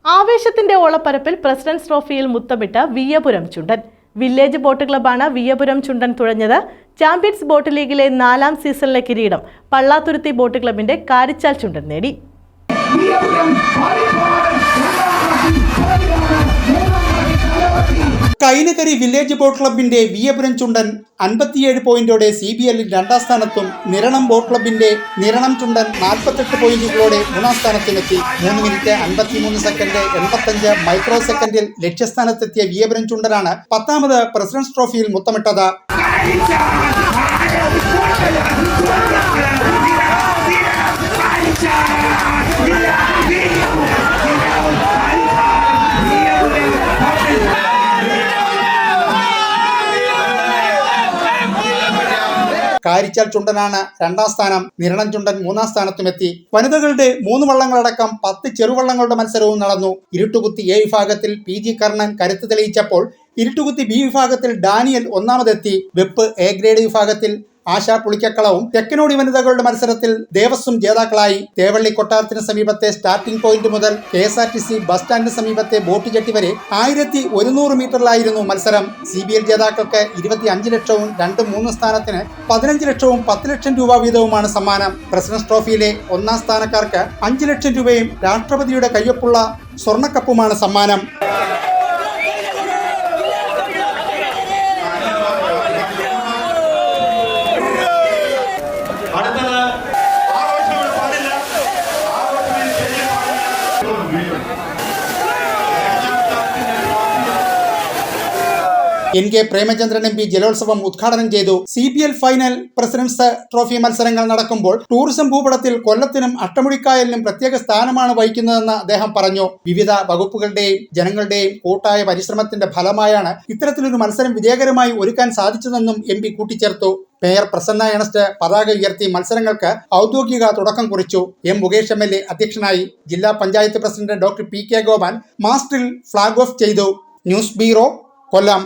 ആവേശത്തിന്റെ ഓളപ്പരപ്പിൽ പ്രസിഡന്റ്സ് ട്രോഫിയിൽ മുത്തമിട്ട വിയ്യപുരം ചുണ്ടൻ. Village boat ക്ലബ്ബാണ് Viyyapuram ചുണ്ടൻ തുഴഞ്ഞത്. Champions boat ലീഗിലെ 4ാം സീസണിലെ കിരീടം പള്ളാത്തുരുത്തി ബോട്ട് ക്ലബിന്റെ കാരിച്ചാൽ ചുണ്ടൻ നേടി. കൈനകരി വില്ലേജ് ബോട്ട് ക്ലബിന്റെ വിയ്യപുരം ചുണ്ടൻ 57 പോയിന്റോടെ CBLൽ 2ാം സ്ഥാനത്തും നിരണം ബോട്ട് ക്ലബിന്റെ നിരണം ചുണ്ടൻ 48 പോയിന്റുകളോടെ 3ാം സ്ഥാനത്തുമെത്തി. 3 മിനിറ്റ് 53 സെക്കൻഡ് 85 മൈക്രോ സെക്കൻഡിൽ ലക്ഷ്യസ്ഥാനത്തെത്തിയ വിയ്യപുരം ചുണ്ടനാണ് 10ാമത് പ്രസിഡന്റ്സ് ട്രോഫിയിൽ മുത്തമിട്ടത്. കാരിച്ചാൽ ചുണ്ടനാണ് 2ാം സ്ഥാനം. നിരണം ചുണ്ടൻ 3ാം സ്ഥാനത്തുമെത്തി. വനിതകളുടെ 3 വള്ളങ്ങളടക്കം 10 ചെറുവള്ളങ്ങളുടെ മത്സരവും നടന്നു. ഇരുട്ടുകുത്തി A വിഭാഗത്തിൽ PG കർണൻ കരുത്ത് തെളിയിച്ചപ്പോൾ ഇരുട്ടുകുത്തി B വിഭാഗത്തിൽ ഡാനിയൽ 1ാമതെത്തി. വെപ്പ് A ഗ്രേഡ് വിഭാഗത്തിൽ ആശാ പുളിക്കക്കളവും തെക്കനോടി വനിതകളുടെ മത്സരത്തിൽ ദേവസ്വം ജേതാക്കളായി. തേവള്ളി കൊട്ടാരത്തിന് സമീപത്തെ സ്റ്റാർട്ടിംഗ് പോയിന്റ് മുതൽ KSRTC ബസ് സ്റ്റാൻഡിന് സമീപത്തെ ബോട്ട് ജെട്ടി വരെ 1100 മീറ്ററിലായിരുന്നു മത്സരം. CBL ജേതാക്കൾക്ക് 25 ലക്ഷവും 2-3 സ്ഥാനത്തിന് 15 ലക്ഷവും 10 ലക്ഷം രൂപ വീതവുമാണ് സമ്മാനം. പ്രസിഡന്റ്സ് ട്രോഫിയിലെ 1ാം സ്ഥാനക്കാർക്ക് 5 ലക്ഷം രൂപയും രാഷ്ട്രപതിയുടെ കയ്യൊപ്പുള്ള സ്വർണ്ണക്കപ്പുമാണ് സമ്മാനം. NK പ്രേമചന്ദ്രൻ MP ജലോത്സവം ഉദ്ഘാടനം ചെയ്തു. CBL ഫൈനൽ പ്രസിഡന്റ്സ് ട്രോഫി മത്സരങ്ങൾ നടക്കുമ്പോൾ ടൂറിസം ഭൂപടത്തിൽ കൊല്ലത്തിനും അട്ടമുടിക്കായലിനും പ്രത്യേക സ്ഥാനമാണ് വഹിക്കുന്നതെന്ന് അദ്ദേഹം പറഞ്ഞു. വിവിധ വകുപ്പുകളുടെയും ജനങ്ങളുടെയും കൂട്ടായ പരിശ്രമത്തിന്റെ ഫലമായാണ് ഇത്തരത്തിലൊരു മത്സരം വിജയകരമായി ഒരുക്കാൻ സാധിച്ചതെന്നും MP കൂട്ടിച്ചേർത്തു. മേയർ പ്രസന്ന എണസ്റ്റ് പതാക ഉയർത്തി മത്സരങ്ങൾക്ക് ഔദ്യോഗിക തുടക്കം കുറിച്ചു. M മുകേഷ് MLA അധ്യക്ഷനായി. ജില്ലാ panchayat president doctor PK Gopan മാസ്റ്ററിൽ ഫ്ളാഗ് ഓഫ് ചെയ്തു. ന്യൂസ് ബ്യൂറോ, കൊല്ലം.